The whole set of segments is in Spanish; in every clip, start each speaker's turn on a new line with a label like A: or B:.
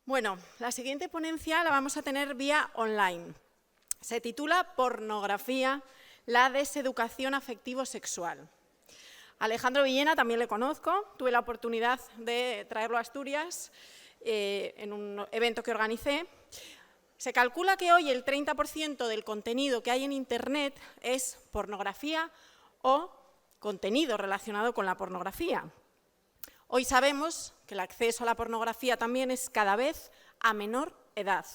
A: Bueno, la siguiente ponencia la vamos a tener vía online. Se titula Pornografía, la deseducación afectivo-sexual. Alejandro Villena también le conozco, tuve la oportunidad de traerlo a Asturias en un evento que organicé. Se calcula que hoy el 30% del contenido que hay en Internet es pornografía o contenido relacionado con la pornografía. Hoy sabemos que el acceso a la pornografía también es cada vez a menor edad.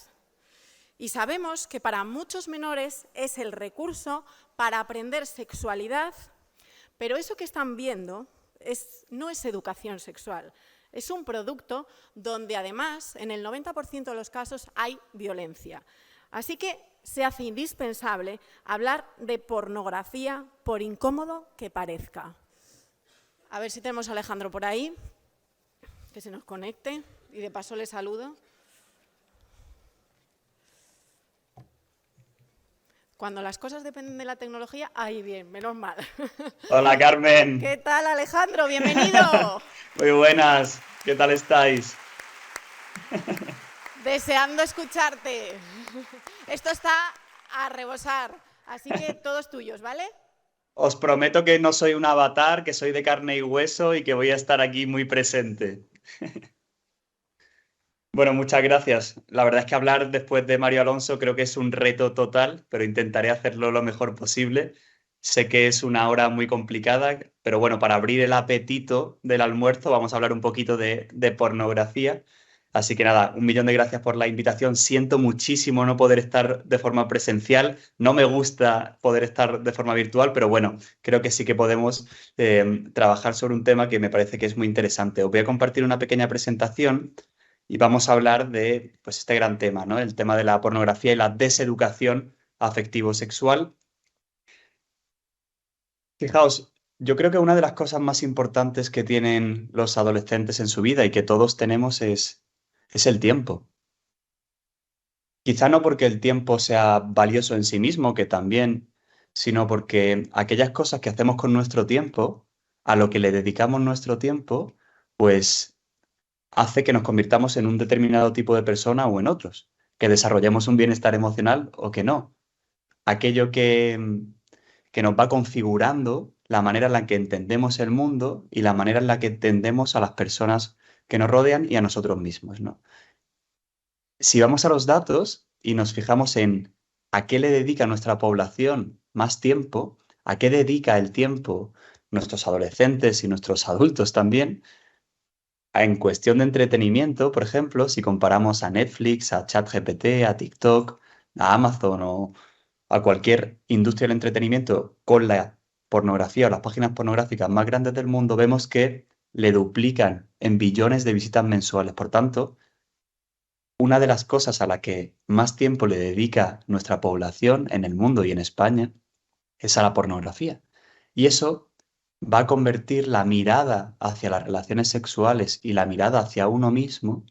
A: Y sabemos que para muchos menores es el recurso para aprender sexualidad, pero eso que están viendo no es educación sexual, es un producto donde además en el 90% de los casos hay violencia. Así que se hace indispensable hablar de pornografía por incómodo que parezca. A ver si tenemos a Alejandro por ahí, que se nos conecte y de paso le saludo. Cuando las cosas dependen de la tecnología, ahí bien, menos mal.
B: Hola Carmen,
A: ¿Qué tal, Alejandro? Bienvenido.
B: muy buenas, ¿qué tal estáis?
A: Deseando escucharte. Esto está a rebosar, así que todos tuyos, ¿vale?
B: Os prometo que no soy un avatar, que soy de carne y hueso y que voy a estar aquí muy presente. Bueno, muchas gracias. La verdad es que hablar después de Mario Alonso creo que es un reto total, pero intentaré hacerlo lo mejor posible. Sé que es una hora muy complicada, pero bueno, para abrir el apetito del almuerzo vamos a hablar un poquito de pornografía. Así que nada, un millón de gracias por la invitación. Siento muchísimo no poder estar de forma presencial. No me gusta poder estar de forma virtual, pero bueno, creo que sí que podemos trabajar sobre un tema que me parece que es muy interesante. Os voy a compartir una pequeña presentación y vamos a hablar de pues, este gran tema, ¿no? El tema de la pornografía y la deseducación afectivo-sexual. Fijaos, yo creo que una de las cosas más importantes que tienen los adolescentes en su vida y que todos tenemos es el tiempo. Quizá no porque el tiempo sea valioso en sí mismo, que también, sino porque aquellas cosas que hacemos con nuestro tiempo, a lo que le dedicamos nuestro tiempo, pues hace que nos convirtamos en un determinado tipo de persona o en otros, que desarrollemos un bienestar emocional o que no. Aquello que nos va configurando la manera en la que entendemos el mundo y la manera en la que entendemos a las personas que nos rodean y a nosotros mismos, ¿no? Si vamos a los datos y nos fijamos en a qué le dedica nuestra población más tiempo, a qué dedica el tiempo nuestros adolescentes y nuestros adultos también, en cuestión de entretenimiento, por ejemplo, si comparamos a Netflix, a ChatGPT, a TikTok, a Amazon o a cualquier industria del entretenimiento con la pornografía o las páginas pornográficas más grandes del mundo, vemos que le duplican en billones de visitas mensuales. Por tanto, una de las cosas a la que más tiempo le dedica nuestra población en el mundo y en España es a la pornografía. Y eso va a convertir la mirada hacia las relaciones sexuales y la mirada hacia uno mismo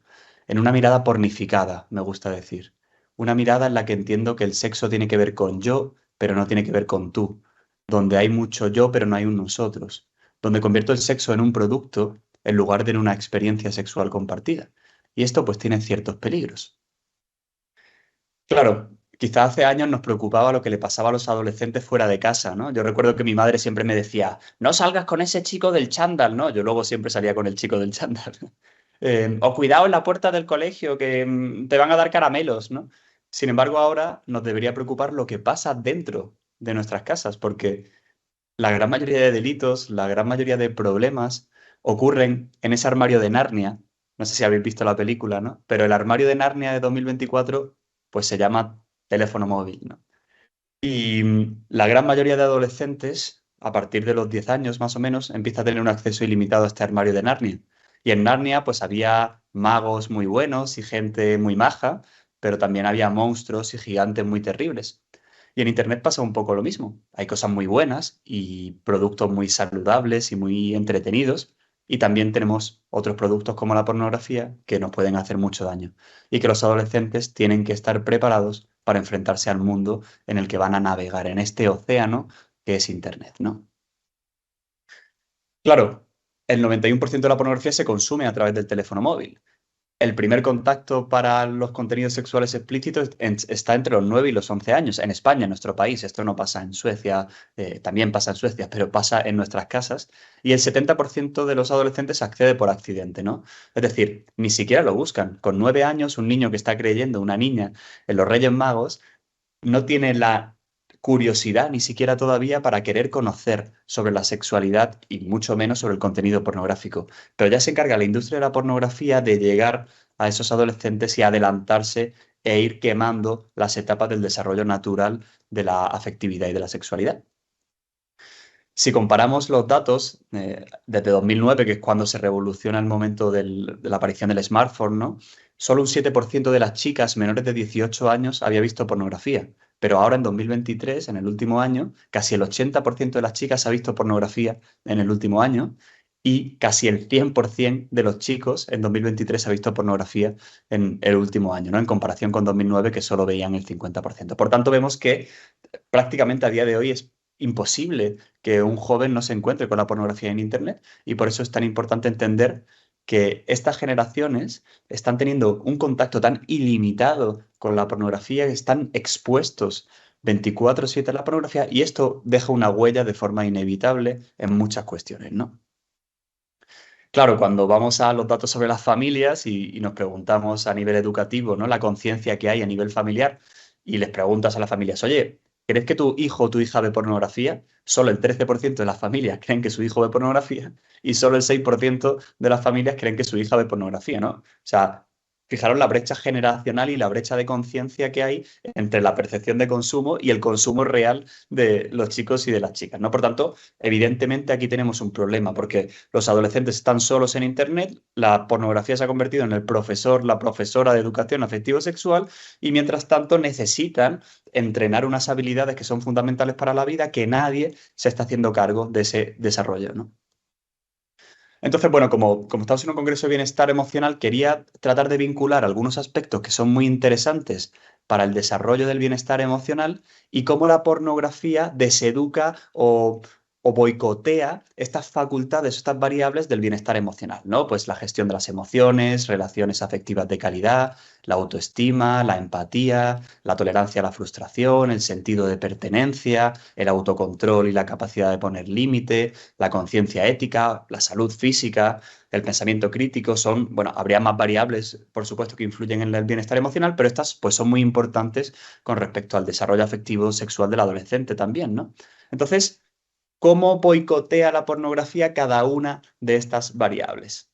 B: en una mirada pornificada, me gusta decir. Una mirada en la que entiendo que el sexo tiene que ver con yo, pero no tiene que ver con tú. Donde hay mucho yo, pero no hay un nosotros. Donde convierto el sexo en un producto en lugar de en una experiencia sexual compartida. Y esto pues tiene ciertos peligros. Claro, quizá hace años nos preocupaba lo que le pasaba a los adolescentes fuera de casa, ¿no? Yo recuerdo que mi madre siempre me decía, no salgas con ese chico del chándal, ¿no? Yo luego siempre salía con el chico del chándal. O cuidado en la puerta del colegio, que te van a dar caramelos, ¿no? Sin embargo, ahora nos debería preocupar lo que pasa dentro de nuestras casas, porque la gran mayoría de delitos, la gran mayoría de problemas ocurren en ese armario de Narnia. No sé si habéis visto la película, ¿no? Pero el armario de Narnia de 2024, pues se llama teléfono móvil, ¿no? Y la gran mayoría de adolescentes, a partir de los 10 años más o menos, empieza a tener un acceso ilimitado a este armario de Narnia. Y en Narnia, pues había magos muy buenos y gente muy maja, pero también había monstruos y gigantes muy terribles. Y en Internet pasa un poco lo mismo. Hay cosas muy buenas y productos muy saludables y muy entretenidos. Y también tenemos otros productos como la pornografía que nos pueden hacer mucho daño. Y que los adolescentes tienen que estar preparados para enfrentarse al mundo en el que van a navegar en este océano que es Internet, ¿no? Claro, el 91% de la pornografía se consume a través del teléfono móvil. El primer contacto para los contenidos sexuales explícitos está entre los 9 y los 11 años. En España, en nuestro país, esto no pasa en Suecia, también pasa en Suecia, pero pasa en nuestras casas. Y el 70% de los adolescentes accede por accidente, ¿no? Es decir, ni siquiera lo buscan. Con 9 años, un niño que está creyendo, una niña, en los Reyes Magos, no tiene la curiosidad ni siquiera todavía para querer conocer sobre la sexualidad y mucho menos sobre el contenido pornográfico. Pero ya se encarga la industria de la pornografía de llegar a esos adolescentes y adelantarse e ir quemando las etapas del desarrollo natural de la afectividad y de la sexualidad. Si comparamos los datos desde 2009, que es cuando se revoluciona el momento de la aparición del smartphone, ¿no? Solo un 7% de las chicas menores de 18 años había visto pornografía. Pero ahora en 2023, en el último año, casi el 80% de las chicas ha visto pornografía en el último año y casi el 100% de los chicos en 2023 ha visto pornografía en el último año, ¿no? En comparación con 2009, que solo veían el 50%. Por tanto, vemos que prácticamente a día de hoy es imposible que un joven no se encuentre con la pornografía en Internet y por eso es tan importante entender que estas generaciones están teniendo un contacto tan ilimitado con la pornografía, que están expuestos 24/7 a la pornografía y esto deja una huella de forma inevitable en muchas cuestiones, ¿no? Claro, cuando vamos a los datos sobre las familias y nos preguntamos a nivel educativo, ¿no? La conciencia que hay a nivel familiar y les preguntas a las familias, oye, ¿crees que tu hijo o tu hija ve pornografía? Solo el 13% de las familias creen que su hijo ve pornografía y solo el 6% de las familias creen que su hija ve pornografía, ¿no? O sea, fijaros la brecha generacional y la brecha de conciencia que hay entre la percepción de consumo y el consumo real de los chicos y de las chicas, ¿no? Por tanto, evidentemente aquí tenemos un problema porque los adolescentes están solos en Internet, la pornografía se ha convertido en el profesor, la profesora de educación afectivo-sexual y mientras tanto necesitan entrenar unas habilidades que son fundamentales para la vida que nadie se está haciendo cargo de ese desarrollo, ¿no? Entonces, bueno, como estamos en un congreso de bienestar emocional, quería tratar de vincular algunos aspectos que son muy interesantes para el desarrollo del bienestar emocional y cómo la pornografía deseduca o boicotea estas facultades, estas variables del bienestar emocional, ¿no? Pues la gestión de las emociones, relaciones afectivas de calidad, la autoestima, la empatía, la tolerancia a la frustración, el sentido de pertenencia, el autocontrol y la capacidad de poner límite, la conciencia ética, la salud física, el pensamiento crítico, son, bueno, habría más variables, por supuesto, que influyen en el bienestar emocional, pero estas pues son muy importantes con respecto al desarrollo afectivo sexual del adolescente también, ¿no? Entonces, ¿cómo boicotea la pornografía cada una de estas variables?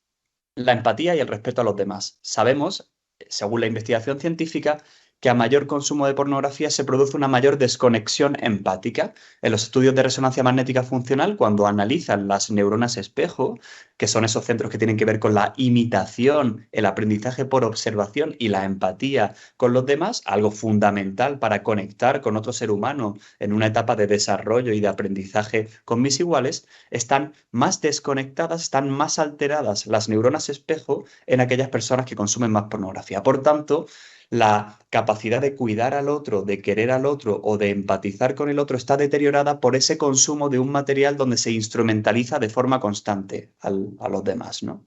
B: La empatía y el respeto a los demás. Sabemos, según la investigación científica, que a mayor consumo de pornografía se produce una mayor desconexión empática. En los estudios de resonancia magnética funcional, cuando analizan las neuronas espejo, que son esos centros que tienen que ver con la imitación, el aprendizaje por observación y la empatía con los demás, algo fundamental para conectar con otro ser humano en una etapa de desarrollo y de aprendizaje con mis iguales, están más desconectadas, están más alteradas las neuronas espejo en aquellas personas que consumen más pornografía. Por tanto, la capacidad de cuidar al otro, de querer al otro o de empatizar con el otro está deteriorada por ese consumo de un material donde se instrumentaliza de forma constante a los demás, ¿no?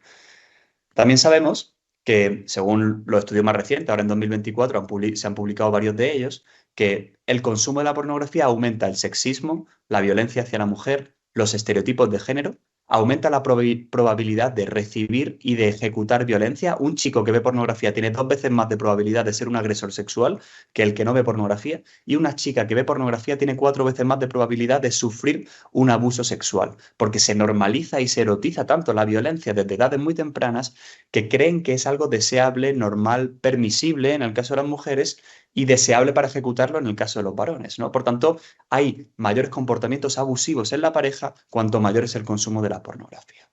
B: También sabemos que, según los estudios más recientes, ahora en 2024 se han publicado varios de ellos, que el consumo de la pornografía aumenta el sexismo, la violencia hacia la mujer, los estereotipos de género, aumenta la probabilidad de recibir y de ejecutar violencia. Un chico que ve pornografía tiene 2 veces más de probabilidad de ser un agresor sexual que el que no ve pornografía, y una chica que ve pornografía tiene 4 veces más de probabilidad de sufrir un abuso sexual, porque se normaliza y se erotiza tanto la violencia desde edades muy tempranas que creen que es algo deseable, normal, permisible en el caso de las mujeres y deseable para ejecutarlo en el caso de los varones, ¿no? Por tanto, hay mayores comportamientos abusivos en la pareja cuanto mayor es el consumo de la pornografía.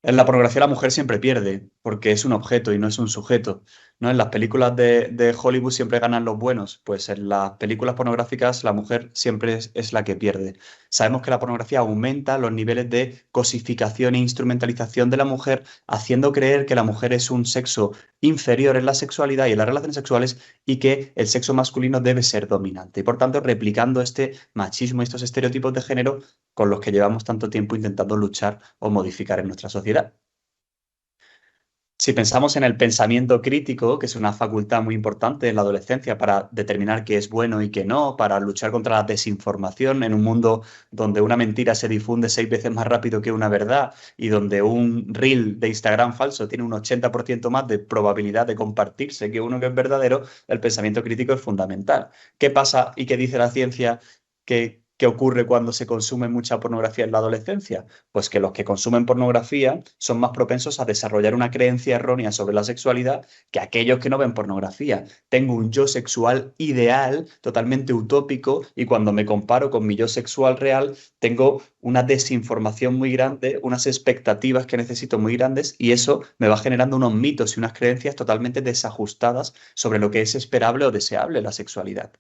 B: En la pornografía la mujer siempre pierde, porque es un objeto y no es un sujeto, ¿no? En las películas de Hollywood siempre ganan los buenos, pues en las películas pornográficas la mujer siempre es la que pierde. Sabemos que la pornografía aumenta los niveles de cosificación e instrumentalización de la mujer, haciendo creer que la mujer es un sexo inferior en la sexualidad y en las relaciones sexuales y que el sexo masculino debe ser dominante. Y por tanto, replicando este machismo y estos estereotipos de género con los que llevamos tanto tiempo intentando luchar o modificar en nuestra sociedad. Si pensamos en el pensamiento crítico, que es una facultad muy importante en la adolescencia para determinar qué es bueno y qué no, para luchar contra la desinformación en un mundo donde una mentira se difunde 6 veces más rápido que una verdad y donde un reel de Instagram falso tiene un 80% más de probabilidad de compartirse que uno que es verdadero, el pensamiento crítico es fundamental. ¿Qué pasa y qué dice la ciencia que ocurre cuando se consume mucha pornografía en la adolescencia? Pues que los que consumen pornografía son más propensos a desarrollar una creencia errónea sobre la sexualidad que aquellos que no ven pornografía. Tengo un yo sexual ideal, totalmente utópico, y cuando me comparo con mi yo sexual real, tengo una desinformación muy grande, unas expectativas que necesito muy grandes, y eso me va generando unos mitos y unas creencias totalmente desajustadas sobre lo que es esperable o deseable la sexualidad.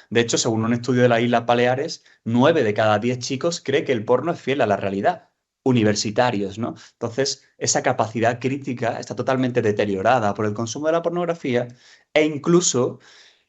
B: De hecho, según un estudio de las Islas Baleares, 9 de cada 10 chicos cree que el porno es fiel a la realidad. Universitarios, ¿no? Entonces, esa capacidad crítica está totalmente deteriorada por el consumo de la pornografía e incluso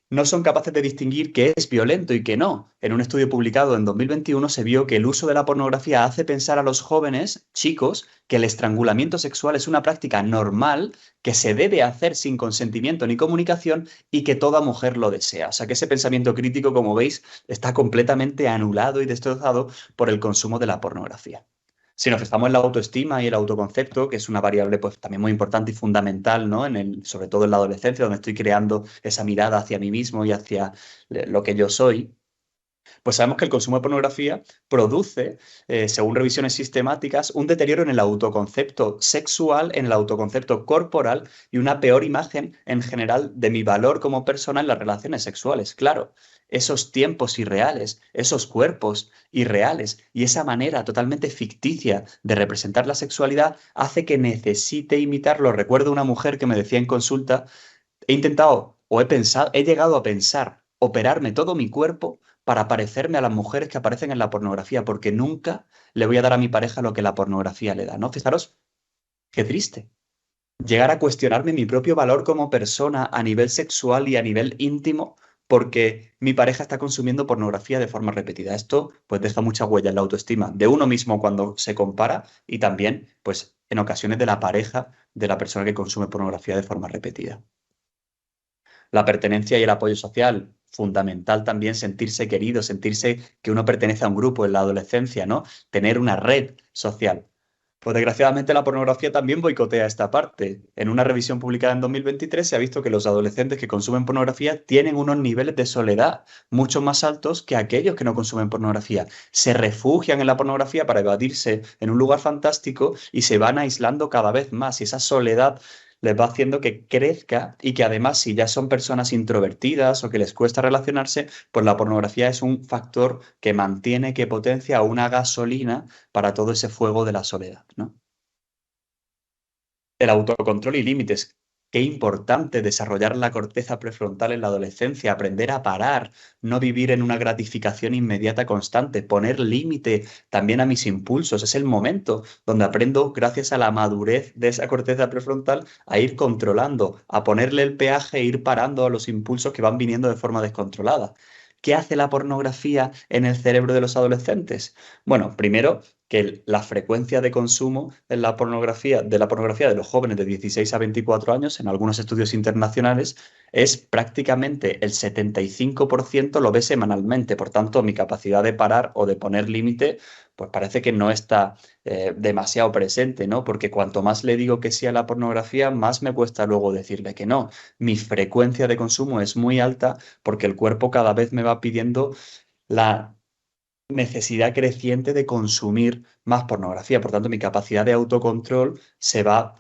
B: no son capaces de distinguir qué es violento y qué no. En un estudio publicado en 2021 se vio que el uso de la pornografía hace pensar a los jóvenes, chicos, que el estrangulamiento sexual es una práctica normal, que se debe hacer sin consentimiento ni comunicación y que toda mujer lo desea. O sea que ese pensamiento crítico, como veis, está completamente anulado y destrozado por el consumo de la pornografía. Si nos fijamos en la autoestima y el autoconcepto, que es una variable pues, también muy importante y fundamental, ¿no? Sobre todo en la adolescencia, donde estoy creando esa mirada hacia mí mismo y hacia lo que yo soy, pues sabemos que el consumo de pornografía produce, según revisiones sistemáticas, un deterioro en el autoconcepto sexual, en el autoconcepto corporal y una peor imagen en general de mi valor como persona en las relaciones sexuales. Claro, esos tiempos irreales, esos cuerpos irreales y esa manera totalmente ficticia de representar la sexualidad hace que necesite imitarlo. Recuerdo una mujer que me decía en consulta: he intentado o he pensado, he llegado a pensar operarme todo mi cuerpo para parecerme a las mujeres que aparecen en la pornografía, porque nunca le voy a dar a mi pareja lo que la pornografía le da, ¿no? Fijaros, qué triste. Llegar a cuestionarme mi propio valor como persona a nivel sexual y a nivel íntimo porque mi pareja está consumiendo pornografía de forma repetida. Esto pues deja mucha huella en la autoestima de uno mismo cuando se compara y también pues en ocasiones de la pareja de la persona que consume pornografía de forma repetida. La pertenencia y el apoyo social, fundamental también sentirse querido, sentirse que uno pertenece a un grupo en la adolescencia, ¿no? Tener una red social. Pues desgraciadamente la pornografía también boicotea esta parte. En una revisión publicada en 2023 se ha visto que los adolescentes que consumen pornografía tienen unos niveles de soledad mucho más altos que aquellos que no consumen pornografía. Se refugian en la pornografía para evadirse en un lugar fantástico y se van aislando cada vez más. Y esa soledad les va haciendo que crezca y que además si ya son personas introvertidas o que les cuesta relacionarse, pues la pornografía es un factor que mantiene, que potencia una gasolina para todo ese fuego de la soledad, ¿no? El autocontrol y límites. Qué importante desarrollar la corteza prefrontal en la adolescencia, aprender a parar, no vivir en una gratificación inmediata constante, poner límite también a mis impulsos. Es el momento donde aprendo, gracias a la madurez de esa corteza prefrontal, a ir controlando, a ponerle el peaje e ir parando a los impulsos que van viniendo de forma descontrolada. ¿Qué hace la pornografía en el cerebro de los adolescentes? Bueno, primero, que la frecuencia de consumo de la pornografía de los jóvenes de 16 a 24 años, en algunos estudios internacionales, es prácticamente el 75% lo ve semanalmente. Por tanto, mi capacidad de parar o de poner límite, pues parece que no está demasiado presente, ¿no? Porque cuanto más le digo que sí a la pornografía, más me cuesta luego decirle que no. Mi frecuencia de consumo es muy alta porque el cuerpo cada vez me va pidiendo la necesidad creciente de consumir más pornografía. Por tanto, mi capacidad de autocontrol se va.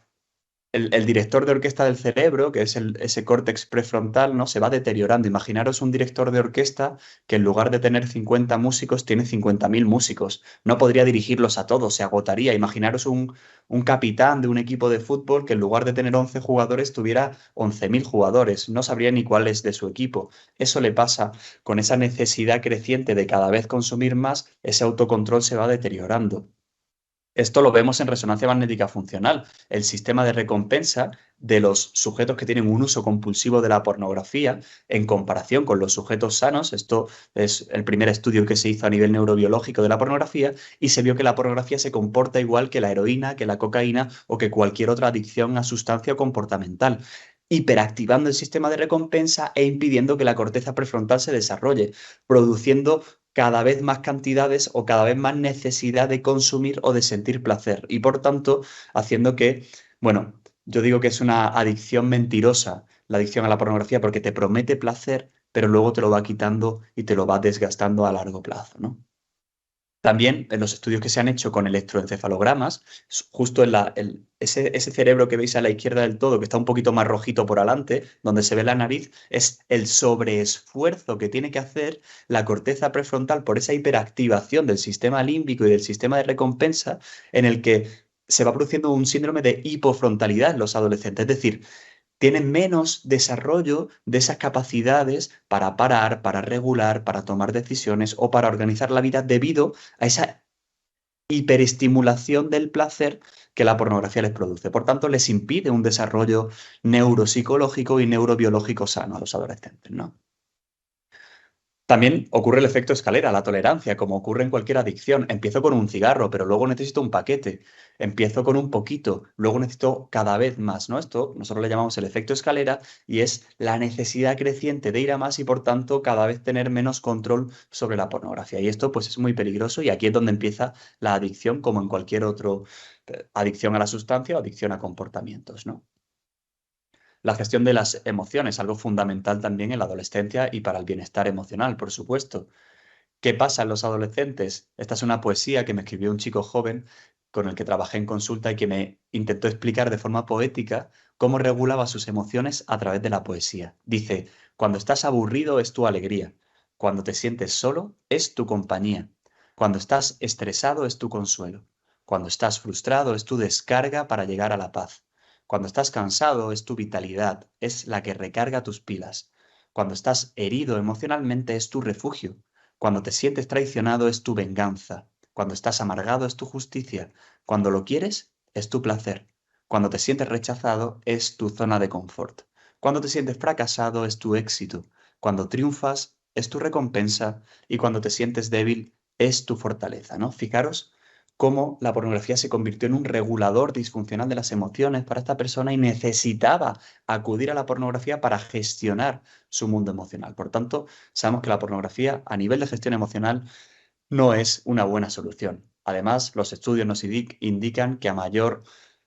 B: El director de orquesta del cerebro, que es ese córtex prefrontal, ¿no? Se va deteriorando. Imaginaros un director de orquesta que en lugar de tener 50 músicos, tiene 50.000 músicos. No podría dirigirlos a todos, se agotaría. Imaginaros un capitán de un equipo de fútbol que en lugar de tener 11 jugadores, tuviera 11.000 jugadores. No sabría ni cuál es de su equipo. Eso le pasa con esa necesidad creciente de cada vez consumir más, ese autocontrol se va deteriorando. Esto lo vemos en resonancia magnética funcional. El sistema de recompensa de los sujetos que tienen un uso compulsivo de la pornografía en comparación con los sujetos sanos, esto es el primer estudio que se hizo a nivel neurobiológico de la pornografía, y se vio que la pornografía se comporta igual que la heroína, que la cocaína o que cualquier otra adicción a sustancia comportamental, hiperactivando el sistema de recompensa e impidiendo que la corteza prefrontal se desarrolle, produciendo cada vez más cantidades o cada vez más necesidad de consumir o de sentir placer. Y por tanto, haciendo que, bueno, yo digo que es una adicción mentirosa, la adicción a la pornografía, porque te promete placer, pero luego te lo va quitando y te lo va desgastando a largo plazo, ¿no? También en los estudios que se han hecho con electroencefalogramas, justo ese cerebro que veis a la izquierda del todo, que está un poquito más rojito por adelante, donde se ve la nariz, es el sobreesfuerzo que tiene que hacer la corteza prefrontal por esa hiperactivación del sistema límbico y del sistema de recompensa, en el que se va produciendo un síndrome de hipofrontalidad en los adolescentes. Es decir, tienen menos desarrollo de esas capacidades para parar, para regular, para tomar decisiones o para organizar la vida debido a esa hiperestimulación del placer que la pornografía les produce. Por tanto, les impide un desarrollo neuropsicológico y neurobiológico sano a los adolescentes, ¿no? También ocurre el efecto escalera, la tolerancia, como ocurre en cualquier adicción. Empiezo con un cigarro, pero luego necesito un paquete. Empiezo con un poquito, luego necesito cada vez más, ¿no? Esto nosotros le llamamos el efecto escalera y es la necesidad creciente de ir a más y por tanto cada vez tener menos control sobre la pornografía. Y esto pues es muy peligroso y aquí es donde empieza la adicción, como en cualquier otro adicción a la sustancia o adicción a comportamientos, ¿no? La gestión de las emociones, algo fundamental también en la adolescencia y para el bienestar emocional, por supuesto. ¿Qué pasa en los adolescentes? Esta es una poesía que me escribió un chico joven con el que trabajé en consulta y que me intentó explicar de forma poética cómo regulaba sus emociones a través de la poesía. Dice, cuando estás aburrido es tu alegría, cuando te sientes solo es tu compañía, cuando estás estresado es tu consuelo, cuando estás frustrado es tu descarga para llegar a la paz, cuando estás cansado es tu vitalidad, es la que recarga tus pilas, cuando estás herido emocionalmente es tu refugio, cuando te sientes traicionado es tu venganza. Cuando estás amargado es tu justicia. Cuando lo quieres es tu placer. Cuando te sientes rechazado es tu zona de confort. Cuando te sientes fracasado es tu éxito. Cuando triunfas es tu recompensa. Y cuando te sientes débil es tu fortaleza, ¿no? Fijaros cómo la pornografía se convirtió en un regulador disfuncional de las emociones para esta persona y necesitaba acudir a la pornografía para gestionar su mundo emocional. Por tanto, sabemos que la pornografía a nivel de gestión emocional no es una buena solución. Además, los estudios nos indican que a mayor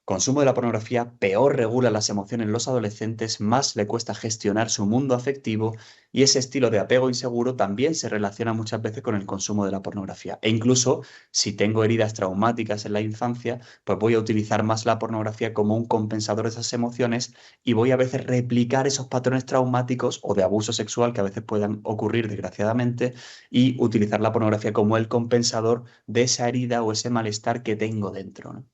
B: consumo de la pornografía, peor regula las emociones en los adolescentes, más le cuesta gestionar su mundo afectivo y ese estilo de apego inseguro también se relaciona muchas veces con el consumo de la pornografía. E incluso si tengo heridas traumáticas en la infancia, pues voy a utilizar más la pornografía como un compensador de esas emociones y voy a veces replicar esos patrones traumáticos o de abuso sexual que a veces puedan ocurrir desgraciadamente y utilizar la pornografía como el compensador de esa herida o ese malestar que tengo dentro, ¿no?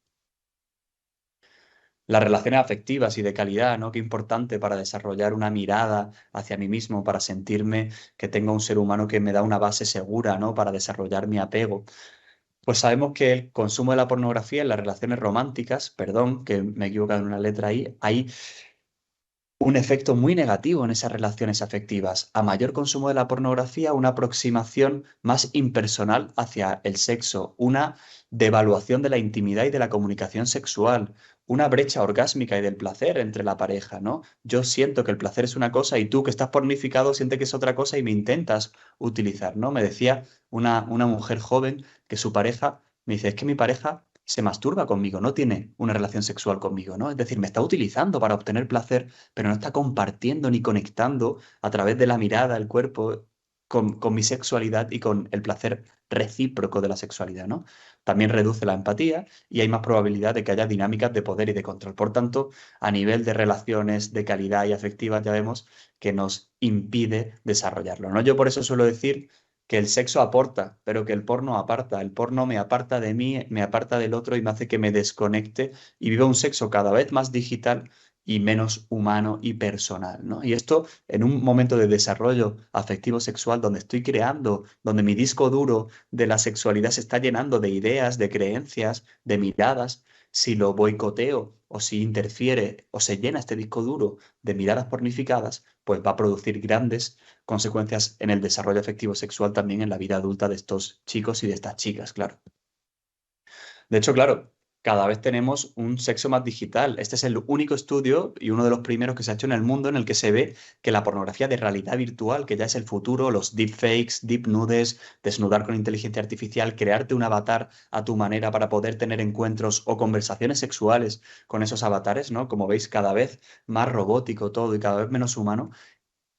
B: Las relaciones afectivas y de calidad, ¿no? Qué importante para desarrollar una mirada hacia mí mismo, para sentirme que tengo un ser humano que me da una base segura, ¿no? Para desarrollar mi apego. Pues sabemos que el consumo de la pornografía en las relaciones románticas, perdón, que me he equivocado en una letra ahí, hay un efecto muy negativo en esas relaciones afectivas. A mayor consumo de la pornografía, una aproximación más impersonal hacia el sexo, una devaluación de la intimidad y de la comunicación sexual, una brecha orgásmica y del placer entre la pareja, ¿no? Yo siento que el placer es una cosa y tú que estás pornificado sientes que es otra cosa y me intentas utilizar, ¿no? Me decía una mujer joven que su pareja, me dice, es que mi pareja se masturba conmigo, no tiene una relación sexual conmigo, ¿no? Es decir, me está utilizando para obtener placer pero no está compartiendo ni conectando a través de la mirada, el cuerpo, con mi sexualidad y con el placer recíproco de la sexualidad, ¿no? También reduce la empatía y hay más probabilidad de que haya dinámicas de poder y de control. Por tanto, a nivel de relaciones de calidad y afectivas ya vemos que nos impide desarrollarlo, ¿no? Yo por eso suelo decir que el sexo aporta, pero que el porno aparta. El porno me aparta de mí, me aparta del otro y me hace que me desconecte y viva un sexo cada vez más digital y menos humano y personal, ¿no? Y esto en un momento de desarrollo afectivo sexual donde estoy creando, donde mi disco duro de la sexualidad se está llenando de ideas, de creencias, de miradas, si lo boicoteo o si interfiere o se llena este disco duro de miradas pornificadas, pues va a producir grandes consecuencias en el desarrollo afectivo sexual también en la vida adulta de estos chicos y de estas chicas, claro. De hecho, claro, cada vez tenemos un sexo más digital. Este es el único estudio y uno de los primeros que se ha hecho en el mundo en el que se ve que la pornografía de realidad virtual, que ya es el futuro, los deepfakes, deep nudes, desnudar con inteligencia artificial, crearte un avatar a tu manera para poder tener encuentros o conversaciones sexuales con esos avatares, ¿no? Como veis, cada vez más robótico todo y cada vez menos humano.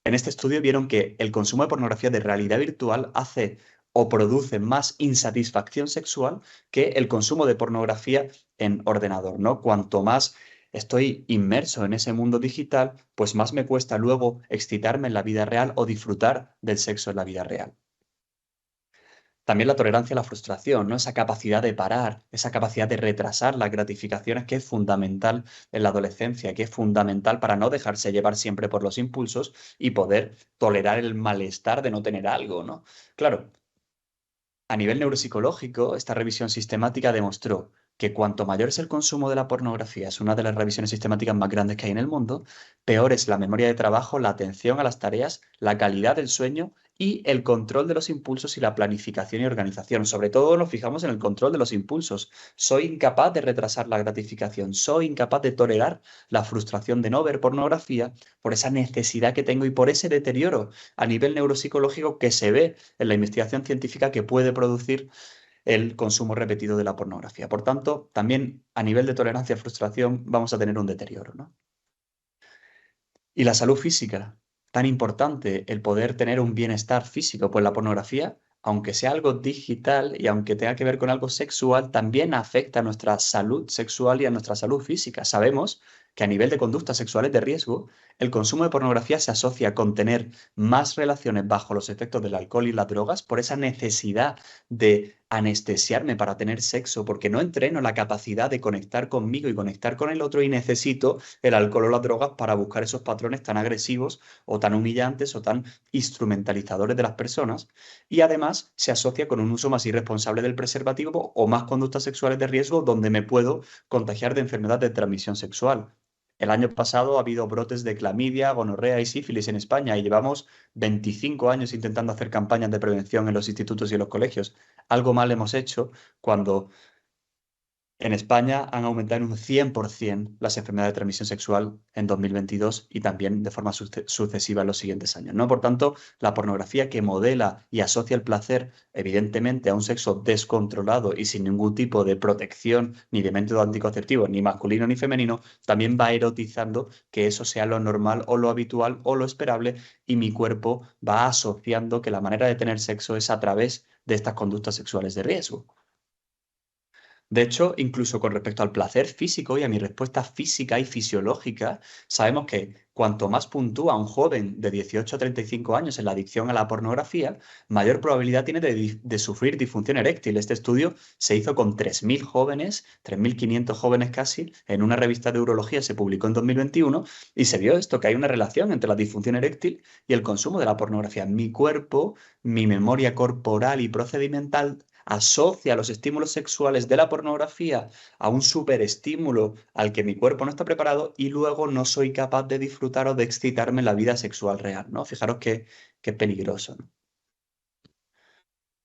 B: En este estudio vieron que el consumo de pornografía de realidad virtual hace o produce más insatisfacción sexual que el consumo de pornografía en ordenador, ¿no? Cuanto más estoy inmerso en ese mundo digital, pues más me cuesta luego excitarme en la vida real o disfrutar del sexo en la vida real. También la tolerancia a la frustración, ¿no? Esa capacidad de parar, esa capacidad de retrasar las gratificaciones que es fundamental en la adolescencia, que es fundamental para no dejarse llevar siempre por los impulsos y poder tolerar el malestar de no tener algo, ¿no? Claro, a nivel neuropsicológico, esta revisión sistemática demostró que cuanto mayor es el consumo de la pornografía, es una de las revisiones sistemáticas más grandes que hay en el mundo, peor es la memoria de trabajo, la atención a las tareas, la calidad del sueño y el control de los impulsos y la planificación y organización. Sobre todo nos fijamos en el control de los impulsos. Soy incapaz de retrasar la gratificación, soy incapaz de tolerar la frustración de no ver pornografía por esa necesidad que tengo y por ese deterioro a nivel neuropsicológico que se ve en la investigación científica que puede producir el consumo repetido de la pornografía. Por tanto, también a nivel de tolerancia a frustración vamos a tener un deterioro, ¿no? Y la salud física, tan importante el poder tener un bienestar físico, pues la pornografía, aunque sea algo digital y aunque tenga que ver con algo sexual, también afecta a nuestra salud sexual y a nuestra salud física. Sabemos que a nivel de conductas sexuales de riesgo, el consumo de pornografía se asocia con tener más relaciones bajo los efectos del alcohol y las drogas por esa necesidad de anestesiarme para tener sexo, porque no entreno la capacidad de conectar conmigo y conectar con el otro y necesito el alcohol o las drogas para buscar esos patrones tan agresivos o tan humillantes o tan instrumentalizadores de las personas. Y además se asocia con un uso más irresponsable del preservativo o más conductas sexuales de riesgo donde me puedo contagiar de enfermedad de transmisión sexual. El año pasado ha habido brotes de clamidia, gonorrea y sífilis en España y llevamos 25 años intentando hacer campañas de prevención en los institutos y en los colegios. Algo mal hemos hecho cuando en España han aumentado en un 100% las enfermedades de transmisión sexual en 2022 y también de forma sucesiva en los siguientes años, ¿no? Por tanto, la pornografía que modela y asocia el placer, evidentemente, a un sexo descontrolado y sin ningún tipo de protección ni de método anticonceptivo, ni masculino ni femenino, también va erotizando que eso sea lo normal o lo habitual o lo esperable y mi cuerpo va asociando que la manera de tener sexo es a través de estas conductas sexuales de riesgo. De hecho, incluso con respecto al placer físico y a mi respuesta física y fisiológica, sabemos que cuanto más puntúa un joven de 18 a 35 años en la adicción a la pornografía, mayor probabilidad tiene de sufrir disfunción eréctil. Este estudio se hizo con 3.000 jóvenes, 3.500 jóvenes casi, en una revista de urología, se publicó en 2021 y se vio esto, que hay una relación entre la disfunción eréctil y el consumo de la pornografía. Mi cuerpo, mi memoria corporal y procedimental asocia los estímulos sexuales de la pornografía a un superestímulo al que mi cuerpo no está preparado y luego no soy capaz de disfrutar o de excitarme en la vida sexual real, ¿no? Fijaros qué peligroso, ¿no?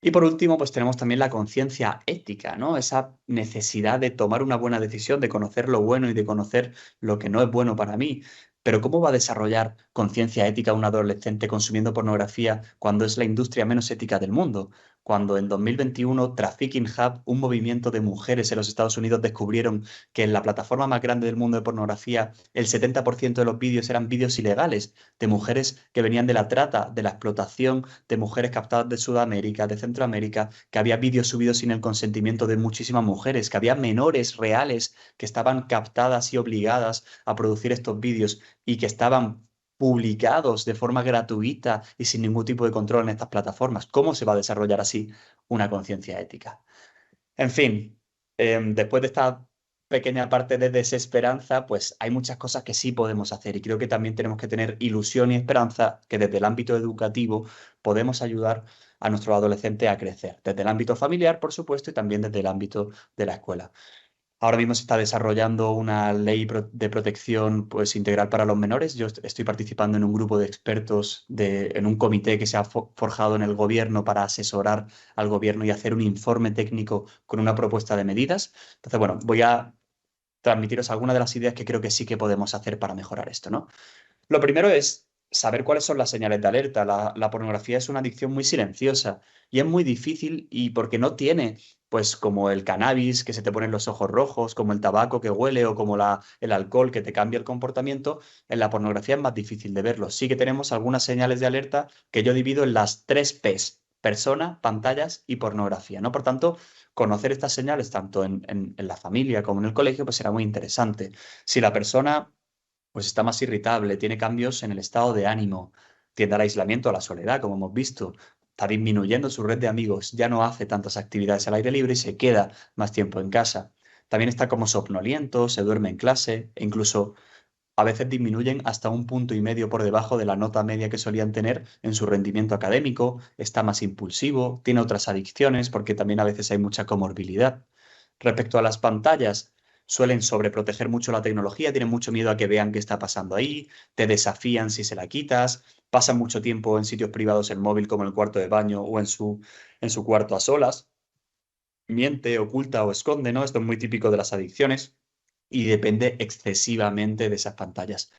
B: Y por último, pues tenemos también la conciencia ética, ¿no? Esa necesidad de tomar una buena decisión, de conocer lo bueno y de conocer lo que no es bueno para mí. Pero ¿cómo va a desarrollar conciencia ética un adolescente consumiendo pornografía cuando es la industria menos ética del mundo? Cuando en 2021 Trafficking Hub, un movimiento de mujeres en los Estados Unidos, descubrieron que en la plataforma más grande del mundo de pornografía el 70% de los vídeos eran vídeos ilegales de mujeres que venían de la trata, de la explotación de mujeres captadas de Sudamérica, de Centroamérica, que había vídeos subidos sin el consentimiento de muchísimas mujeres, que había menores reales que estaban captadas y obligadas a producir estos vídeos y que estaban publicados de forma gratuita y sin ningún tipo de control en estas plataformas. ¿Cómo se va a desarrollar así una conciencia ética? En fin, después de esta pequeña parte de desesperanza, pues hay muchas cosas que sí podemos hacer y creo que también tenemos que tener ilusión y esperanza que desde el ámbito educativo podemos ayudar a nuestros adolescentes a crecer, desde el ámbito familiar, por supuesto, y también desde el ámbito de la escuela. Ahora mismo se está desarrollando una ley de protección pues, integral para los menores. Yo estoy participando en un grupo de expertos en un comité que se ha forjado en el gobierno para asesorar al gobierno y hacer un informe técnico con una propuesta de medidas. Entonces, bueno, voy a transmitiros algunas de las ideas que creo que sí que podemos hacer para mejorar esto, ¿no? Lo primero es saber cuáles son las señales de alerta. La pornografía es una adicción muy silenciosa y es muy difícil y porque no tiene, pues como el cannabis que se te ponen los ojos rojos, como el tabaco que huele o como el alcohol que te cambia el comportamiento, en la pornografía es más difícil de verlo. Sí que tenemos algunas señales de alerta que yo divido en las 3 Ps: persona, pantallas y pornografía, ¿no? Por tanto, conocer estas señales tanto en la familia como en el colegio, pues será muy interesante. Si la persona pues está más irritable, tiene cambios en el estado de ánimo, tiende al aislamiento, a la soledad, como hemos visto, está disminuyendo su red de amigos, ya no hace tantas actividades al aire libre y se queda más tiempo en casa. También está como somnoliento, se duerme en clase e incluso a veces disminuyen hasta 1,5 puntos por debajo de la nota media que solían tener en su rendimiento académico, está más impulsivo, tiene otras adicciones porque también a veces hay mucha comorbilidad. Respecto a las pantallas, suelen sobreproteger mucho la tecnología, tienen mucho miedo a que vean qué está pasando ahí, te desafían si se la quitas, pasan mucho tiempo en sitios privados el móvil como en el cuarto de baño o en su cuarto a solas, miente, oculta o esconde, ¿no? Esto es muy típico de las adicciones y depende excesivamente de esas pantallas.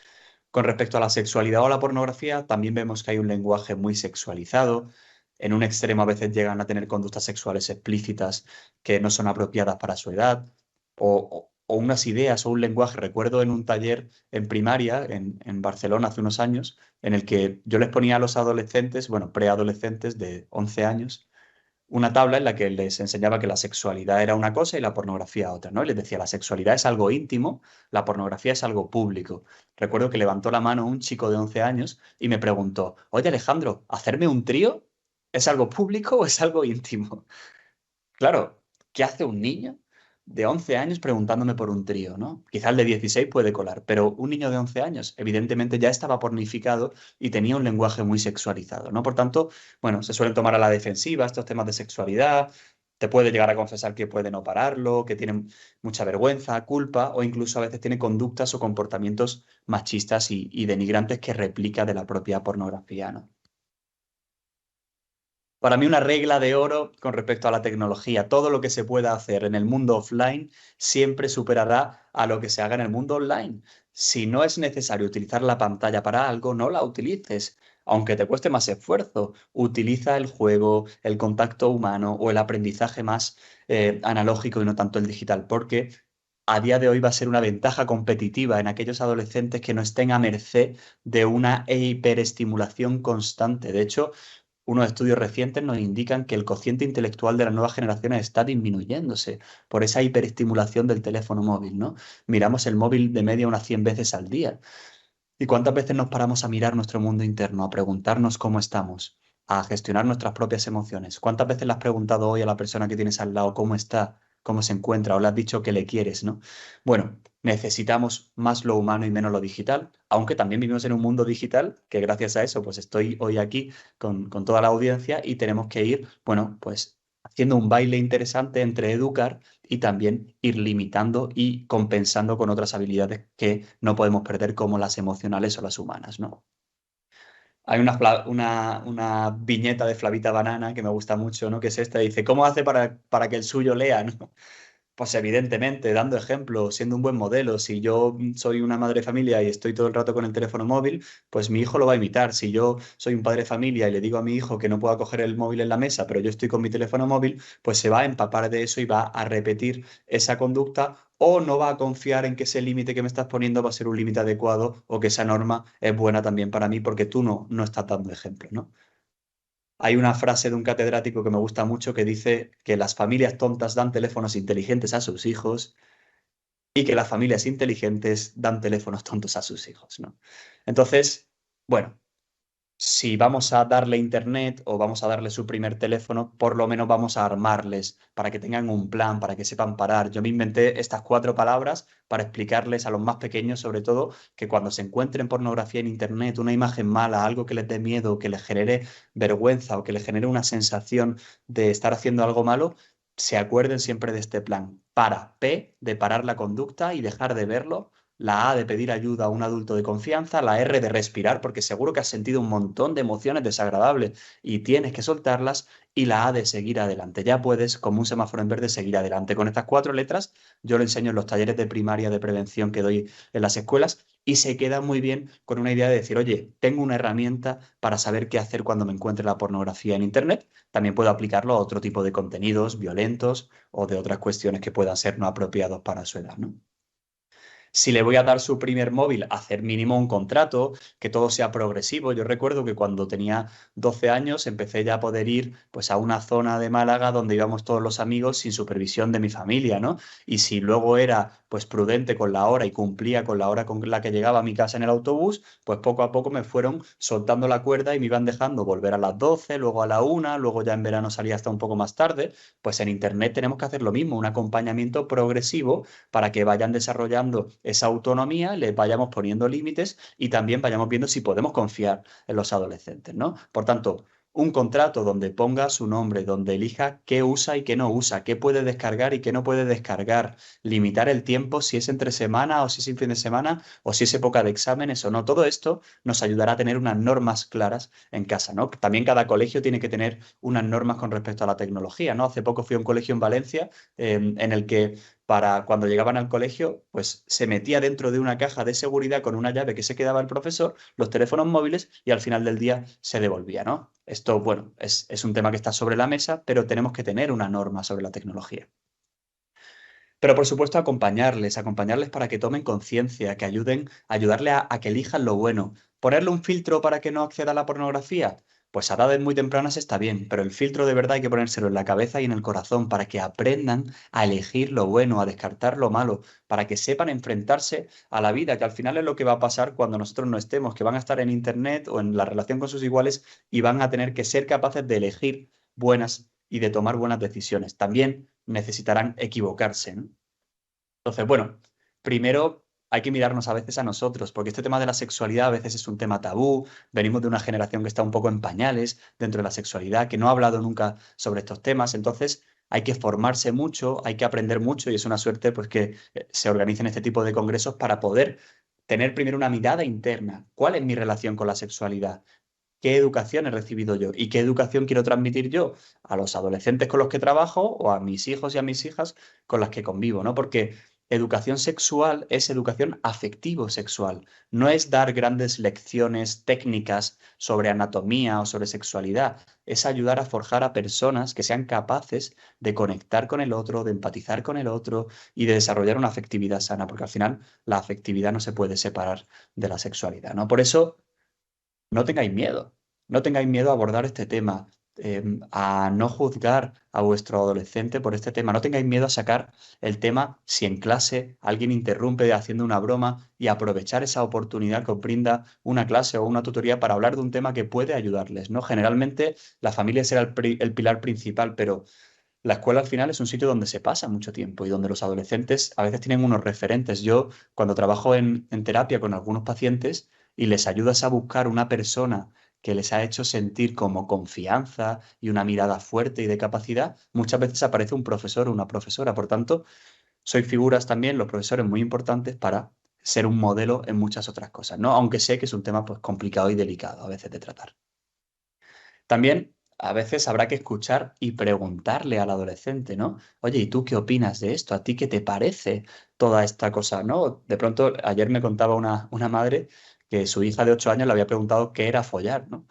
B: Con respecto a la sexualidad o la pornografía, también vemos que hay un lenguaje muy sexualizado. En un extremo a veces llegan a tener conductas sexuales explícitas que no son apropiadas para su edad, o unas ideas o un lenguaje. Recuerdo en un taller en primaria en Barcelona hace unos años, en el que yo les ponía a los adolescentes, bueno, preadolescentes de 11 años, una tabla en la que les enseñaba que la sexualidad era una cosa y la pornografía otra, ¿no? Y les decía, la sexualidad es algo íntimo, la pornografía es algo público. Recuerdo que levantó la mano un chico de 11 años y me preguntó, oye Alejandro, ¿hacerme un trío es algo público o es algo íntimo? Claro, ¿qué hace un niño de 11 años preguntándome por un trío, ¿no? Quizá el de 16 puede colar, pero un niño de 11 años evidentemente ya estaba pornificado y tenía un lenguaje muy sexualizado, ¿no? Por tanto, bueno, se suelen tomar a la defensiva estos temas de sexualidad, te puede llegar a confesar que puede no pararlo, que tiene mucha vergüenza, culpa o incluso a veces tiene conductas o comportamientos machistas y denigrantes que replica de la propia pornografía, ¿no? Para mí una regla de oro con respecto a la tecnología, todo lo que se pueda hacer en el mundo offline siempre superará a lo que se haga en el mundo online. Si no es necesario utilizar la pantalla para algo, no la utilices, aunque te cueste más esfuerzo. Utiliza el juego, el contacto humano o el aprendizaje más analógico y no tanto el digital, porque a día de hoy va a ser una ventaja competitiva en aquellos adolescentes que no estén a merced de una hiperestimulación constante. De hecho, unos estudios recientes nos indican que el cociente intelectual de las nuevas generaciones está disminuyéndose por esa hiperestimulación del teléfono móvil, ¿no? Miramos el móvil de media unas 100 veces al día. ¿Y cuántas veces nos paramos a mirar nuestro mundo interno, a preguntarnos cómo estamos, a gestionar nuestras propias emociones? ¿Cuántas veces le has preguntado hoy a la persona que tienes al lado cómo está, cómo se encuentra, o le has dicho que le quieres, ¿no? Bueno, necesitamos más lo humano y menos lo digital, aunque también vivimos en un mundo digital que gracias a eso pues estoy hoy aquí con toda la audiencia y tenemos que ir, bueno, pues haciendo un baile interesante entre educar y también ir limitando y compensando con otras habilidades que no podemos perder, como las emocionales o las humanas, ¿no? Hay una viñeta de Flavita Banana que me gusta mucho, ¿no? Que es esta, dice, ¿cómo hace para que el suyo lea, ¿no? Pues evidentemente, dando ejemplo, siendo un buen modelo. Si yo soy una madre de familia y estoy todo el rato con el teléfono móvil, pues mi hijo lo va a imitar. Si yo soy un padre de familia y le digo a mi hijo que no pueda coger el móvil en la mesa, pero yo estoy con mi teléfono móvil, pues se va a empapar de eso y va a repetir esa conducta o no va a confiar en que ese límite que me estás poniendo va a ser un límite adecuado o que esa norma es buena también para mí porque tú no estás dando ejemplo, ¿no? Hay una frase de un catedrático que me gusta mucho que dice que las familias tontas dan teléfonos inteligentes a sus hijos y que las familias inteligentes dan teléfonos tontos a sus hijos, ¿no? Entonces, bueno, si vamos a darle internet o vamos a darle su primer teléfono, por lo menos vamos a armarles para que tengan un plan, para que sepan parar. Yo me inventé estas 4 palabras para explicarles a los más pequeños, sobre todo, que cuando se encuentren pornografía en internet, una imagen mala, algo que les dé miedo, que les genere vergüenza o que les genere una sensación de estar haciendo algo malo, se acuerden siempre de este plan. Para, P, de parar la conducta y dejar de verlo. La A de pedir ayuda a un adulto de confianza, la R de respirar, porque seguro que has sentido un montón de emociones desagradables y tienes que soltarlas, y la A de seguir adelante. Ya puedes, como un semáforo en verde, seguir adelante. Con estas 4 letras, yo lo enseño en los talleres de primaria de prevención que doy en las escuelas y se queda muy bien con una idea de decir, oye, tengo una herramienta para saber qué hacer cuando me encuentre la pornografía en Internet. También puedo aplicarlo a otro tipo de contenidos violentos o de otras cuestiones que puedan ser no apropiados para su edad, ¿no? Si le voy a dar su primer móvil, hacer mínimo un contrato, que todo sea progresivo. Yo recuerdo que cuando tenía 12 años empecé ya a poder ir pues, a una zona de Málaga donde íbamos todos los amigos sin supervisión de mi familia, ¿no? Y si luego era pues prudente con la hora y cumplía con la hora con la que llegaba a mi casa en el autobús, pues poco a poco me fueron soltando la cuerda y me iban dejando volver a las 12, luego a la 1, luego ya en verano salía hasta un poco más tarde. Pues en Internet tenemos que hacer lo mismo, un acompañamiento progresivo para que vayan desarrollando esa autonomía, les vayamos poniendo límites y también vayamos viendo si podemos confiar en los adolescentes, ¿no? Por tanto, un contrato donde ponga su nombre, donde elija qué usa y qué no usa, qué puede descargar y qué no puede descargar, limitar el tiempo si es entre semana o si es en fin de semana o si es época de exámenes o no. Todo esto nos ayudará a tener unas normas claras en casa, ¿no? También cada colegio tiene que tener unas normas con respecto a la tecnología, ¿no? Hace poco fui a un colegio en Valencia en el que para cuando llegaban al colegio, pues se metía dentro de una caja de seguridad con una llave que se quedaba el profesor, los teléfonos móviles y al final del día se devolvía, ¿no? Esto, bueno, es un tema que está sobre la mesa, pero tenemos que tener una norma sobre la tecnología. Pero por supuesto acompañarles para que tomen conciencia, que ayudarle a que elijan lo bueno. ¿Ponerle un filtro para que no acceda a la pornografía? Pues a edades muy tempranas está bien, pero el filtro de verdad hay que ponérselo en la cabeza y en el corazón para que aprendan a elegir lo bueno, a descartar lo malo, para que sepan enfrentarse a la vida, que al final es lo que va a pasar cuando nosotros no estemos, que van a estar en Internet o en la relación con sus iguales y van a tener que ser capaces de elegir buenas y de tomar buenas decisiones. También necesitarán equivocarse, ¿no? Entonces, bueno, primero hay que mirarnos a veces a nosotros, porque este tema de la sexualidad a veces es un tema tabú, venimos de una generación que está un poco en pañales dentro de la sexualidad, que no ha hablado nunca sobre estos temas, entonces hay que formarse mucho, hay que aprender mucho y es una suerte pues que se organicen este tipo de congresos para poder tener primero una mirada interna. ¿Cuál es mi relación con la sexualidad? ¿Qué educación he recibido yo? ¿Y qué educación quiero transmitir yo a los adolescentes con los que trabajo o a mis hijos y a mis hijas con las que convivo, ¿no? Porque educación sexual es educación afectivo-sexual. No es dar grandes lecciones técnicas sobre anatomía o sobre sexualidad. Es ayudar a forjar a personas que sean capaces de conectar con el otro, de empatizar con el otro y de desarrollar una afectividad sana, porque al final la afectividad no se puede separar de la sexualidad, ¿no? Por eso no tengáis miedo, no tengáis miedo a abordar este tema, a no juzgar a vuestro adolescente por este tema, no tengáis miedo a sacar el tema si en clase alguien interrumpe haciendo una broma y aprovechar esa oportunidad que os brinda una clase o una tutoría para hablar de un tema que puede ayudarles, ¿no? Generalmente la familia será el pilar principal, pero la escuela al final es un sitio donde se pasa mucho tiempo y donde los adolescentes a veces tienen unos referentes. Yo, cuando trabajo en terapia con algunos pacientes y les ayudas a buscar una persona que les ha hecho sentir como confianza y una mirada fuerte y de capacidad, muchas veces aparece un profesor o una profesora. Por tanto, soy figuras también, los profesores, muy importantes para ser un modelo en muchas otras cosas, ¿no? Aunque sé que es un tema pues complicado y delicado a veces de tratar. También a veces habrá que escuchar y preguntarle al adolescente, ¿no? Oye, ¿y tú qué opinas de esto? ¿A ti qué te parece toda esta cosa, ¿no? De pronto, ayer me contaba una madre que su hija de 8 años le había preguntado qué era follar, ¿no?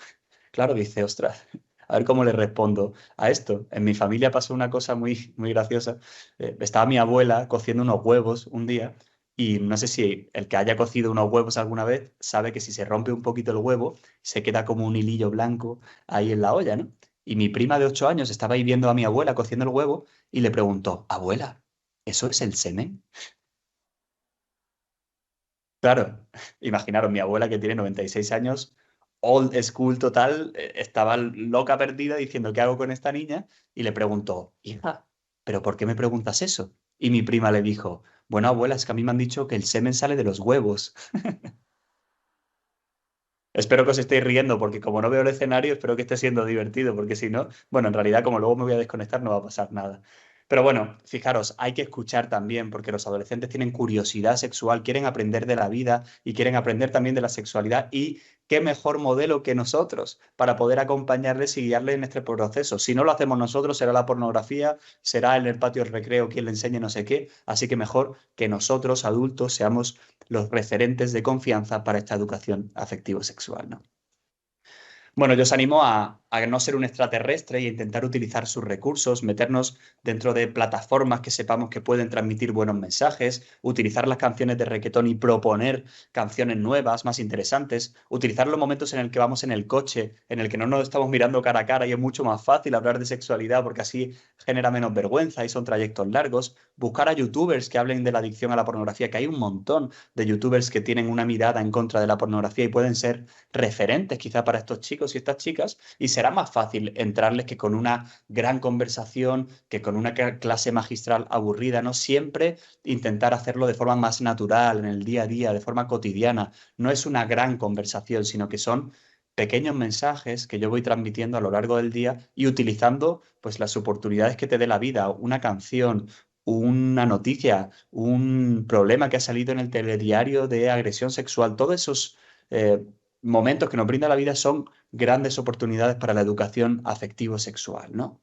B: Claro, dice, ostras, a ver cómo le respondo a esto. En mi familia pasó una cosa muy graciosa. Estaba mi abuela cociendo unos huevos un día y no sé si el que haya cocido unos huevos alguna vez sabe que si se rompe un poquito el huevo, se queda como un hilillo blanco ahí en la olla, ¿no? Y mi prima de 8 años estaba ahí viendo a mi abuela cociendo el huevo y le preguntó, abuela, ¿eso es el semen? Claro, imaginaros, mi abuela que tiene 96 años old school total, estaba loca perdida diciendo, ¿qué hago con esta niña? Y le preguntó, hija, ¿pero por qué me preguntas eso? Y mi prima le dijo, bueno, abuela, es que a mí me han dicho que el semen sale de los huevos. Espero que os estéis riendo porque como no veo el escenario, espero que esté siendo divertido, porque si no, bueno, en realidad como luego me voy a desconectar no va a pasar nada. Pero bueno, fijaros, hay que escuchar también porque los adolescentes tienen curiosidad sexual, quieren aprender de la vida y quieren aprender también de la sexualidad y qué mejor modelo que nosotros para poder acompañarles y guiarles en este proceso. Si no lo hacemos nosotros, será la pornografía, será en el patio del recreo quien le enseñe no sé qué, así que mejor que nosotros, adultos, seamos los referentes de confianza para esta educación afectivo-sexual, ¿no? Bueno, yo os animo a no ser un extraterrestre y a intentar utilizar sus recursos, meternos dentro de plataformas que sepamos que pueden transmitir buenos mensajes, utilizar las canciones de reguetón y proponer canciones nuevas, más interesantes, utilizar los momentos en el que vamos en el coche, en el que no nos estamos mirando cara a cara y es mucho más fácil hablar de sexualidad porque así genera menos vergüenza y son trayectos largos, buscar a youtubers que hablen de la adicción a la pornografía, que hay un montón de youtubers que tienen una mirada en contra de la pornografía y pueden ser referentes quizá para estos chicos y estas chicas y será más fácil entrarles que con una gran conversación, que con una clase magistral aburrida, ¿no? Siempre intentar hacerlo de forma más natural, en el día a día, de forma cotidiana. No es una gran conversación, sino que son pequeños mensajes que yo voy transmitiendo a lo largo del día y utilizando pues las oportunidades que te dé la vida, una canción, una noticia, un problema que ha salido en el telediario de agresión sexual, todos esos momentos que nos brinda la vida son grandes oportunidades para la educación afectivo-sexual, ¿no?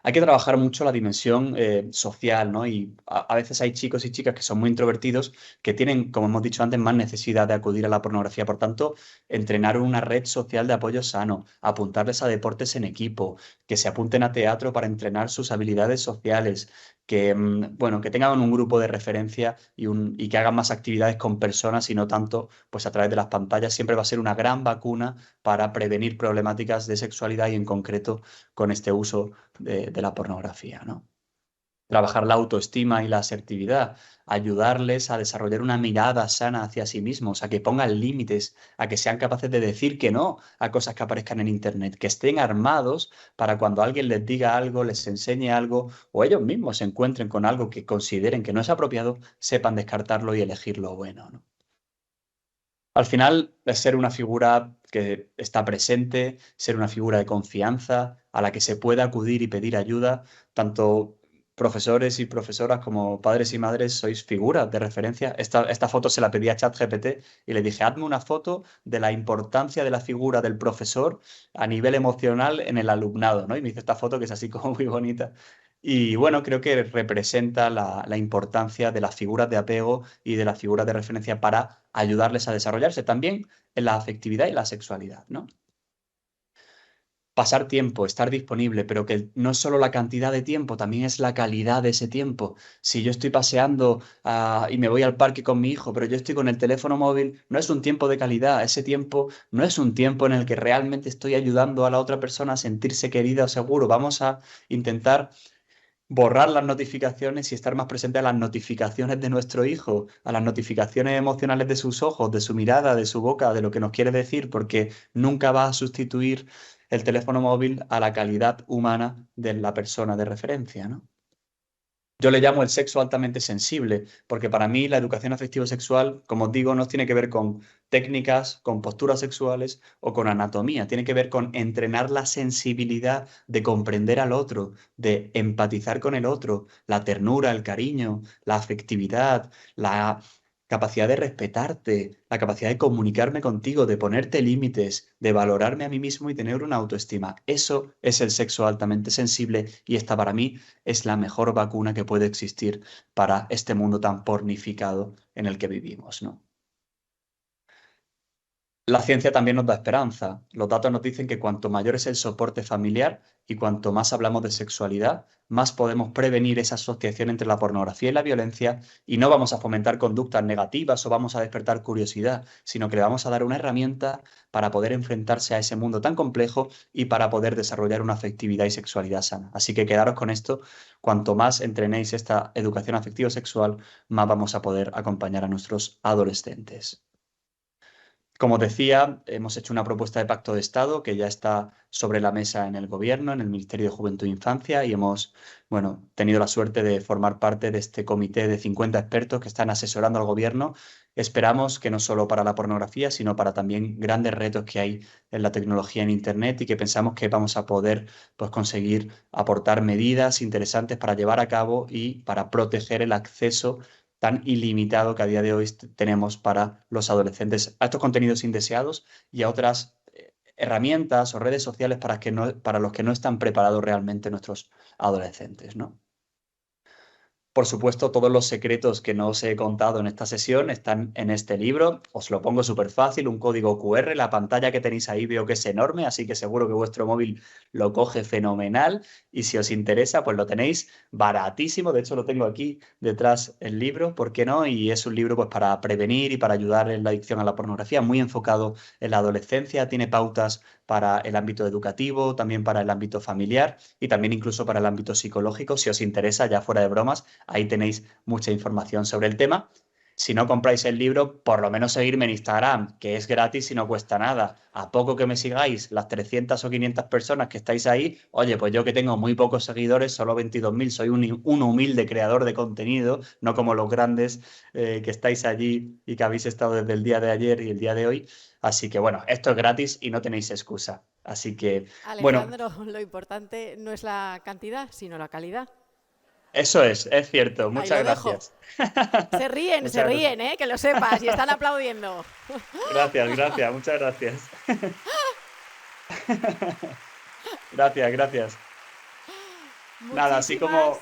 B: Hay que trabajar mucho la dimensión social, ¿no? Y a veces hay chicos y chicas que son muy introvertidos, que tienen, como hemos dicho antes, más necesidad de acudir a la pornografía. Por tanto, entrenar una red social de apoyo sano, apuntarles a deportes en equipo, que se apunten a teatro para entrenar sus habilidades sociales, que, bueno, que tengan un grupo de referencia y que hagan más actividades con personas y no tanto, pues a través de las pantallas, siempre va a ser una gran vacuna para prevenir problemáticas de sexualidad y en concreto con este uso de la pornografía, ¿no? Trabajar la autoestima y la asertividad, ayudarles a desarrollar una mirada sana hacia sí mismos, a que pongan límites, a que sean capaces de decir que no a cosas que aparezcan en Internet, que estén armados para cuando alguien les diga algo, les enseñe algo o ellos mismos se encuentren con algo que consideren que no es apropiado, sepan descartarlo y elegir lo bueno, ¿no? Al final es ser una figura que está presente, ser una figura de confianza a la que se pueda acudir y pedir ayuda. Tanto profesores y profesoras como padres y madres sois figuras de referencia. Esta foto se la pedí a ChatGPT y le dije, hazme una foto de la importancia de la figura del profesor a nivel emocional en el alumnado, ¿no? Y me hizo esta foto que es así como muy bonita. Y bueno, creo que representa la importancia de las figuras de apego y de las figuras de referencia para ayudarles a desarrollarse también en la afectividad y la sexualidad, ¿no? Pasar tiempo, estar disponible, pero que no es solo la cantidad de tiempo, también es la calidad de ese tiempo. Si yo estoy paseando, y me voy al parque con mi hijo, pero yo estoy con el teléfono móvil, no es un tiempo de calidad. Ese tiempo no es un tiempo en el que realmente estoy ayudando a la otra persona a sentirse querida o seguro. Vamos a intentar borrar las notificaciones y estar más presente a las notificaciones de nuestro hijo, a las notificaciones emocionales de sus ojos, de su mirada, de su boca, de lo que nos quiere decir, porque nunca va a sustituir el teléfono móvil a la calidad humana de la persona de referencia, ¿no? Yo le llamo el sexo altamente sensible, porque para mí la educación afectivo-sexual, como os digo, no tiene que ver con técnicas, con posturas sexuales o con anatomía, tiene que ver con entrenar la sensibilidad de comprender al otro, de empatizar con el otro, la ternura, el cariño, la afectividad, la capacidad de respetarte, la capacidad de comunicarme contigo, de ponerte límites, de valorarme a mí mismo y tener una autoestima. Eso es el sexo altamente sensible y esta para mí es la mejor vacuna que puede existir para este mundo tan pornificado en el que vivimos, ¿no? La ciencia también nos da esperanza. Los datos nos dicen que cuanto mayor es el soporte familiar y cuanto más hablamos de sexualidad, más podemos prevenir esa asociación entre la pornografía y la violencia y no vamos a fomentar conductas negativas o vamos a despertar curiosidad, sino que le vamos a dar una herramienta para poder enfrentarse a ese mundo tan complejo y para poder desarrollar una afectividad y sexualidad sana. Así que quedaros con esto, cuanto más entrenéis esta educación afectivo-sexual, más vamos a poder acompañar a nuestros adolescentes. Como decía, hemos hecho una propuesta de pacto de Estado que ya está sobre la mesa en el Gobierno, en el Ministerio de Juventud e Infancia, y hemos, bueno, tenido la suerte de formar parte de este comité de 50 expertos que están asesorando al Gobierno. Esperamos que no solo para la pornografía, sino para también grandes retos que hay en la tecnología en Internet y que pensamos que vamos a poder, pues, conseguir aportar medidas interesantes para llevar a cabo y para proteger el acceso tan ilimitado que a día de hoy tenemos para los adolescentes a estos contenidos indeseados y a otras herramientas o redes sociales para los que no están preparados realmente nuestros adolescentes, ¿no? Por supuesto, todos los secretos que no os he contado en esta sesión están en este libro. Os lo pongo súper fácil, un código QR. La pantalla que tenéis ahí veo que es enorme, así que seguro que vuestro móvil lo coge fenomenal. Y si os interesa, pues lo tenéis baratísimo. De hecho, lo tengo aquí detrás el libro, ¿por qué no? Y es un libro, pues, para prevenir y para ayudar en la adicción a la pornografía, muy enfocado en la adolescencia. Tiene pautas para el ámbito educativo, también para el ámbito familiar y también incluso para el ámbito psicológico. Si os interesa, ya fuera de bromas, ahí tenéis mucha información sobre el tema. Si no compráis el libro, por lo menos seguirme en Instagram, que es gratis y no cuesta nada. A poco que me sigáis, las 300 o 500 personas que estáis ahí, oye, pues yo que tengo muy pocos seguidores, solo 22.000, soy un humilde creador de contenido, no como los grandes que estáis allí y que habéis estado desde el día de ayer y el día de hoy. Así que bueno, esto es gratis y no tenéis excusa. Así que, bueno,
A: Alejandro, lo importante no es la cantidad, sino la calidad.
B: eso es cierto.
A: Ahí
B: Muchas
A: lo dejo.
B: gracias.
A: Se
B: Muchas gracias.
A: ríen, que lo sepas, y están aplaudiendo.
B: Gracias, gracias, muchas gracias. Gracias, gracias. Nada, así
A: Muchísimas.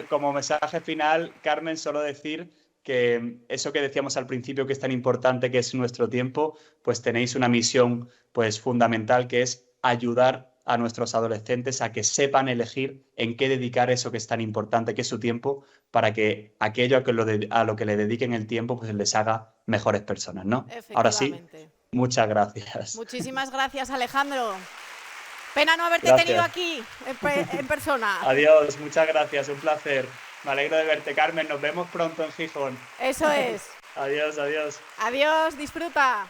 B: como mensaje final, Carmen, solo decir que eso que decíamos al principio que es tan importante, que es nuestro tiempo, pues tenéis una misión, pues, fundamental, que es ayudar a nuestros adolescentes a que sepan elegir en qué dedicar eso que es tan importante, que es su tiempo, para que aquello a lo que le dediquen el tiempo, pues les haga mejores personas, ¿no? Ahora sí,
A: Efectivamente.
B: muchas gracias.
A: Muchísimas gracias, Alejandro. Pena no haberte tenido
B: Gracias.
A: aquí en persona.
B: Adiós, muchas gracias, un placer. Me alegro de verte, Carmen. Nos vemos pronto en Gijón.
A: Eso es.
B: Adiós, adiós.
A: Adiós, disfruta.